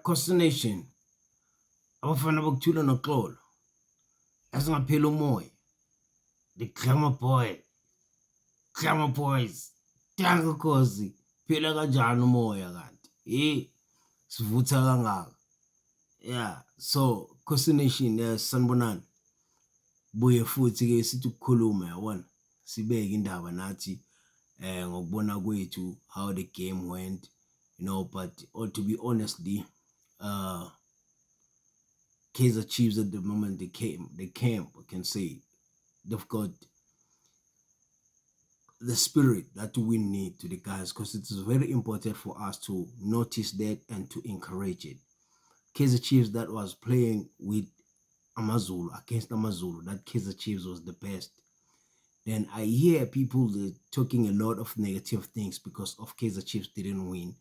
Coordination abafana bokuthula noxolo esingapheli umoya, the glamour boys, danke Khosi, phela kanjani umoya kanti sivutha kangaka. Yeah, so coordination sanibonani, buye futhi ke sithi ukukhuluma yabona, sibeke indaba nathi ngokubona kwethu how the game went, but or to be honestly, Kaizer Chiefs at the moment they came, I can say they've got the spirit that we need to the guys, because it is very important for us to notice that and to encourage it. Kaizer Chiefs that was playing with Amazulu, against Amazulu, that Kaizer Chiefs was the best. Then I hear people talking a lot of negative things because of Kaizer Chiefs didn't win,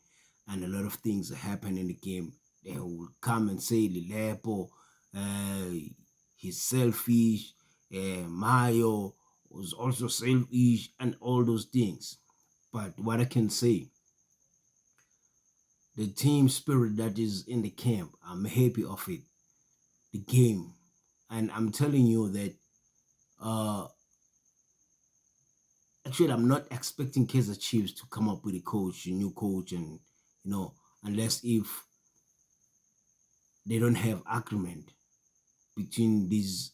and a lot of things happen in the game. They will come and say Lilepo, he's selfish, Mayo was also selfish, and all those things. But what I can say, the team spirit that is in the camp, I'm happy of it. The game, and I'm telling you that actually I'm not expecting Kaizer Chiefs to come up with a new coach, and unless if they don't have agreement between these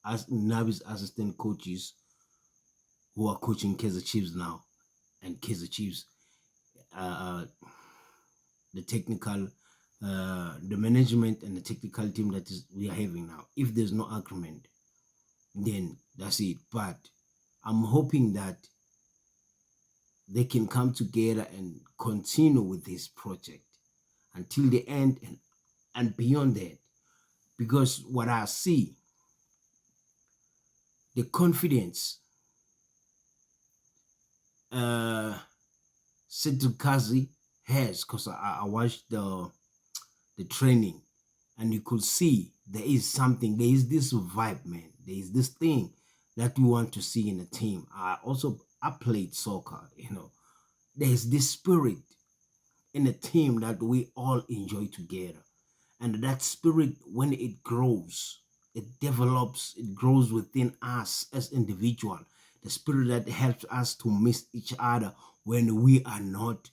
as Navi's assistant coaches who are coaching Kaizer Chiefs now, and Kaizer Chiefs, the technical, the management and the technical team that is we are having now. If there's no agreement, then that's it. But I'm hoping that they can come together and continue with this project until the end and beyond that. Because what I see, the confidence Cedric Kazi has, because I watched the training, and you could see there is something, there is this vibe, man. There is this thing that we want to see in a team. I played soccer, There's this spirit in a team that we all enjoy together. And that spirit, when it grows, it develops, it grows within us as individuals. The spirit that helps us to miss each other when we are not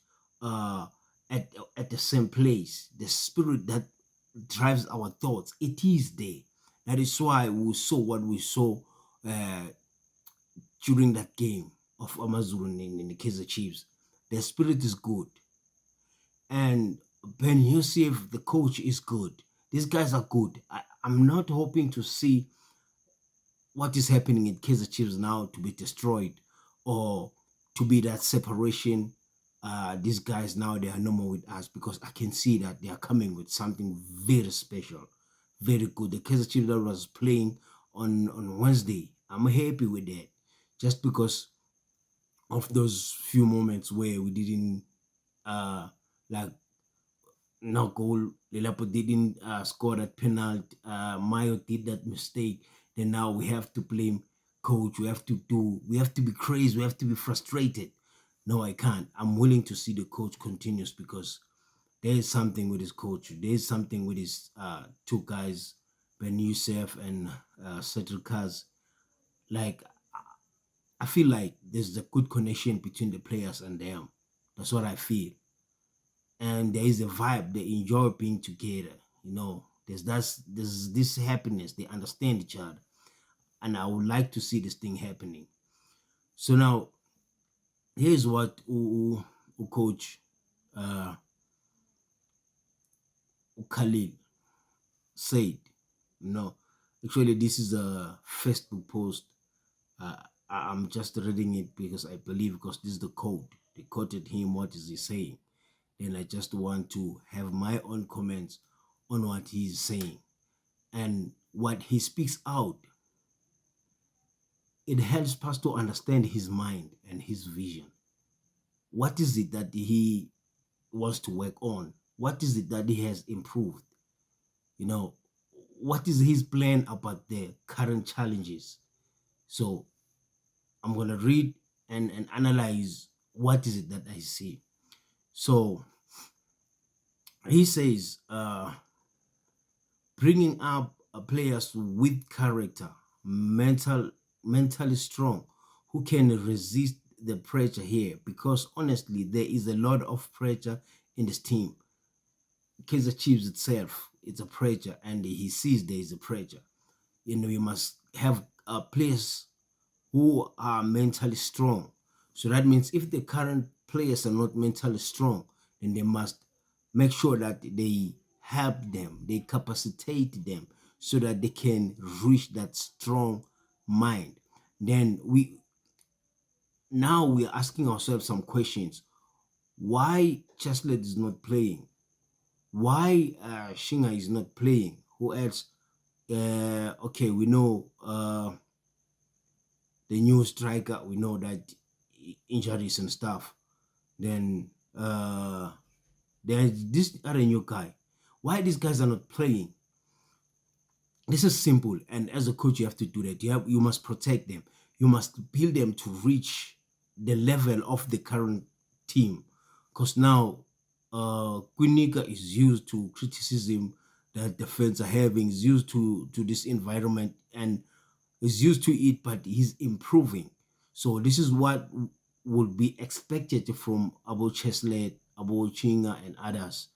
at the same place. The spirit that drives our thoughts, it is there. That is why we saw what we saw during that game of Amazulu in the Kaizer Chiefs. The spirit is good. And Ben Yosef, the coach, is good. These guys are good. I'm not hoping to see what is happening in Kaizer Chiefs now to be destroyed, or to be that separation. These guys now, they are no more with us, because I can see that they are coming with something very special, very good. The Kaizer Chiefs that was playing on Wednesday, I'm happy with that, just because of those few moments where we didn't like no goal. Lelapo didn't score that penalty. Mayo did that mistake. Then now we have to blame coach. We have to be crazy. We have to be frustrated. No, I can't. I'm willing to see the coach continues, because there is something with his coach. There is something with his two guys, Ben Youssef and Cedric Kaz. Like, I feel like there's a good connection between the players and them. That's what I feel. And there is a vibe. They enjoy being together. There's this happiness. They understand each other, and I would like to see this thing happening. So now, here's what coach Khalil said. Actually, this is a Facebook post. I'm just reading it because I believe, because this is the code. They quoted him. What is he saying? And I just want to have my own comments on what he's saying. And what he speaks out, it helps us to understand his mind and his vision. What is it that he wants to work on? What is it that he has improved? What is his plan about the current challenges? So I'm going to read and analyze what is it that I see. So He says, bringing up players with character, mentally strong, who can resist the pressure here. Because honestly, there is a lot of pressure in this team. Kaizer Chiefs itself, it's a pressure, and he sees there is a pressure. You must have players who are mentally strong. So that means if the current players are not mentally strong, then they must make sure that they help them, they capacitate them so that they can reach that strong mind. Then we're asking ourselves some questions. Why Cheslet is not playing? Why Shinga is not playing? Who else? Okay, we know the new striker. We know that injuries and stuff. Then there's this other new guy. Why these guys are not playing? This is simple, and as a coach, you have to do that. You must protect them. You must build them to reach the level of the current team. Because now, Quinika is used to criticism that the fans are having. Is used to this environment and is used to it, but he's improving. So this is what would be expected from Abo Cheslet, Abo Chinga, and others.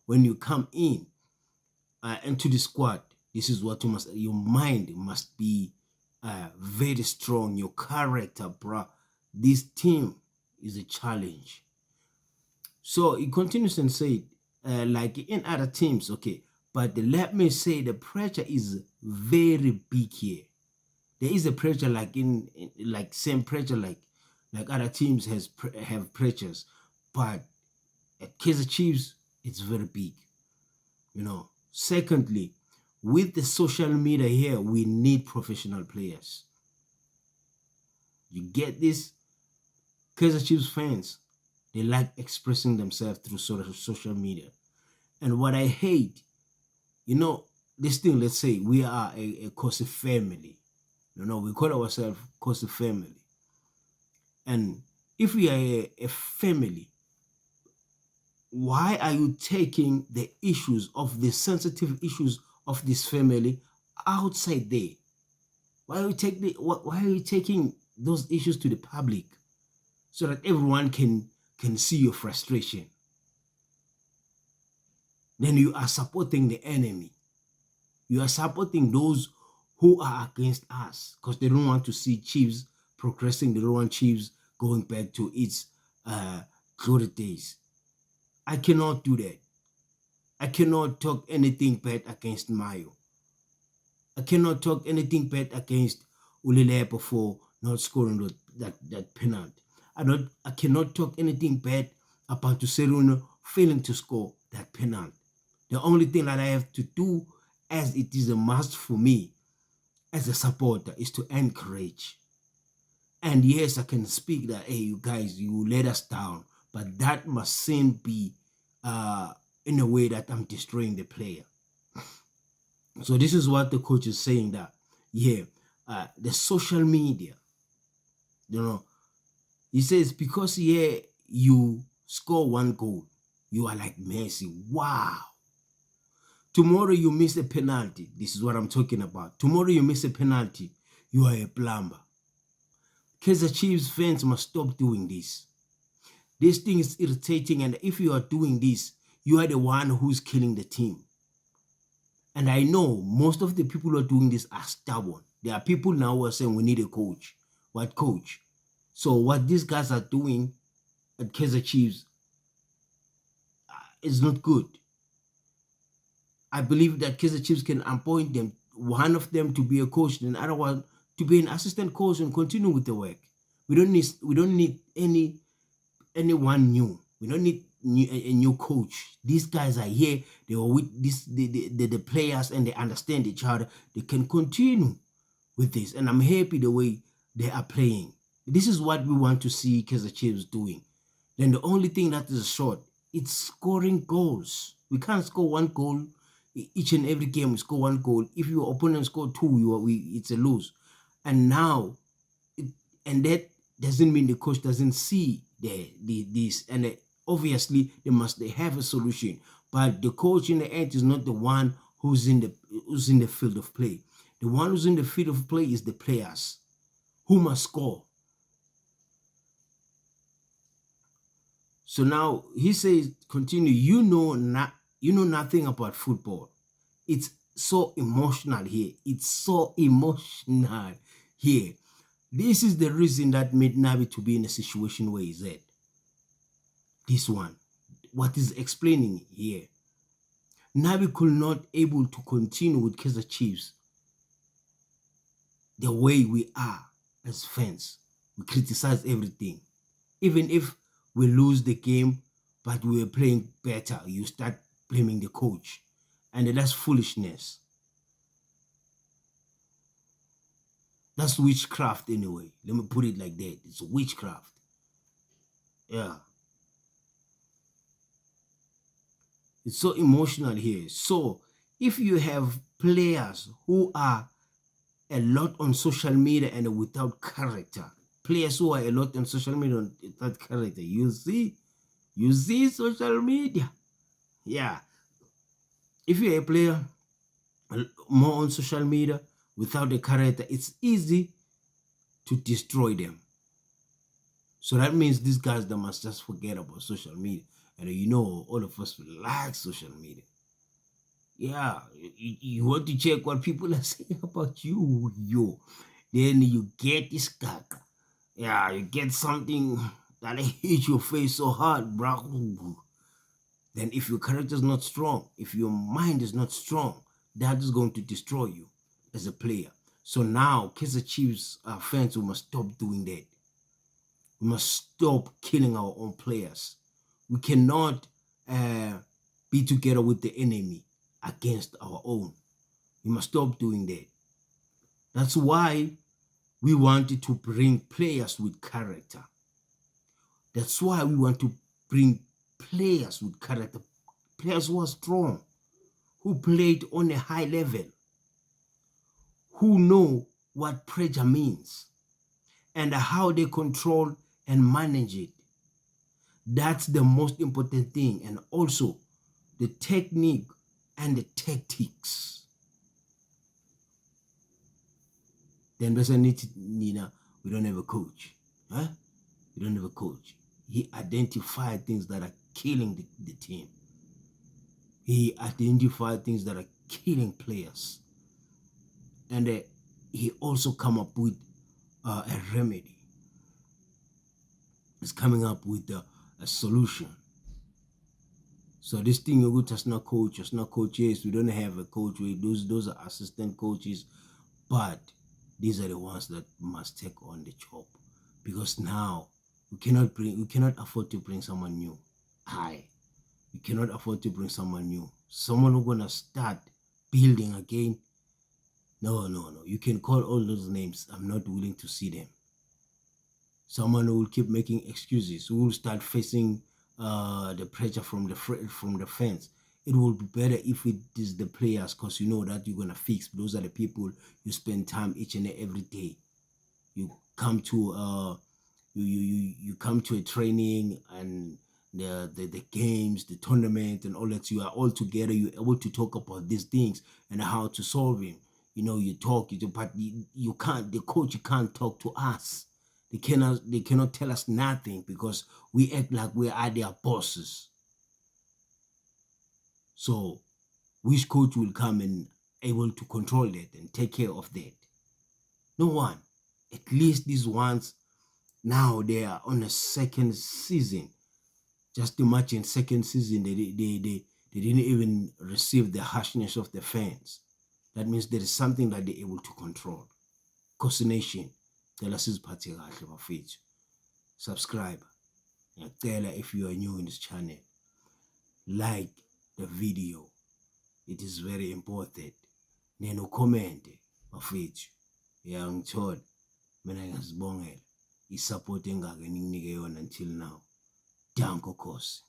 When you come in into the squad, this is what your mind must be very strong. Your character, bruh. This team is a challenge. So he continues and said, like in other teams, okay, but let me say the pressure is very big here. There is a pressure like like same pressure like other teams have pressures, but at Kaizer Chiefs it's very big. Secondly, with the social media here, we need professional players. You get this? Kaizer Chiefs fans, they like expressing themselves through social media. And what I hate, this thing, let's say we are a Kosi family. We call ourselves Kosi family. And if we are a family, why are you taking the sensitive issues of this family outside there? Why are you taking those issues to the public so that everyone can see your frustration? Then you are supporting the enemy. You are supporting those who are against us because they don't want to see Chiefs progressing. They don't want Chiefs going back to its glory days. I cannot do that. I cannot talk anything bad against Mayo. I cannot talk anything bad against Ulilepo for not scoring that penalty. I cannot talk anything bad about Tuseruno failing to score that penalty. The only thing that I have to do, as it is a must for me as a supporter, is to encourage. And yes, I can speak that, hey, you guys, you let us down, but that mustn't be in a way that I'm destroying the player. So this is what the coach is saying, that, the social media, he says, because you score one goal, you are like Messi. Wow. Tomorrow you miss a penalty. This is what I'm talking about. Tomorrow you miss a penalty, you are a plumber. Kaizer Chiefs fans must stop doing this. This thing is irritating, and if you are doing this, you are the one who's killing the team. And I know most of the people who are doing this are stubborn. There are people now who are saying we need a coach. What coach? So what these guys are doing at Kaizer Chiefs is not good. I believe that Kaizer Chiefs can appoint them, one of them to be a coach, and the other one to be an assistant coach and continue with the work. We don't need anyone new. We don't need a new coach. These guys are here. They are with the players, and they understand each other. They can continue with this, and I'm happy the way they are playing. This is what we want to see Kaizer Chiefs doing. Then the only thing that is short, it's scoring goals. We can't score one goal each and every game. We score one goal. If your opponent score two, it's a lose. And now, and that doesn't mean the coach doesn't see this. And Obviously, they have a solution, but the coach in the end is not the one who's in the field of play. The one who's in the field of play is the players who must score. So now he says, continue. You know nothing about football. It's so emotional here. It's so emotional here. This is the reason that made Nabi to be in a situation where he's at. This one, what is explaining here. Nabi could not able to continue with Kaizer Chiefs the way we are as fans. We criticize everything. Even if we lose the game, but we were playing better, you start blaming the coach. And that's foolishness. That's witchcraft anyway. Let me put it like that. It's witchcraft. Yeah. It's so emotional here. So if you have players who are a lot on social media and without character, players who are a lot on social media without character, you see social media. Yeah. If you're a player more on social media without a character, it's easy to destroy them. So that means these guys that must just forget about social media. And you know, all of us like social media. Yeah, you want to check what people are saying about you, then you get this gaga. Yeah, you get something that hits your face so hard, bro. Then if your character is not strong, if your mind is not strong, that is going to destroy you as a player. So now, Kaizer Chiefs fans, we must stop doing that. We must stop killing our own players. We cannot be together with the enemy against our own. We must stop doing that. That's why we wanted to bring players with character. That's why we want to bring players with character, players who are strong, who played on a high level, who know what pressure means and how they control and manage it. That's the most important thing. And also the technique and the tactics. Then Nina, we don't have a coach. Huh? We don't have a coach. He identified things that are killing the team. He identified things that are killing players. And he also come up with a remedy. He's coming up with a solution. So this thing you go to not coaches. We don't have a coach. Those are assistant coaches, but these are the ones that must take on the job, because now we cannot afford to bring someone new. We cannot afford to bring someone new. Someone who's gonna start building again. No. You can call all those names. I'm not willing to see them. Someone who will keep making excuses, who will start facing the pressure from the fans. It will be better if it is the players, because you know that you're gonna fix. Those are the people you spend time each and every day. You come to you come to a training and the games, the tournament, and all that. You are all together. You're able to talk about these things and how to solve them. You know, you talk, but you can't. The coach can't talk to us. They cannot tell us nothing, because we act like we are their bosses. So which coach will come and able to control that and take care of that? No one. At least these ones, now they are on a second season. Just imagine, second season, they didn't even receive the harshness of the fans. That means there is something that they're able to control. Coordination. Subscribe. If you are new in this channel, like the video. It is very important. Neno comment bafethu. Ngithola mina ngiyazibongela isupport engaka eninginike yona until now. Danko Khosi.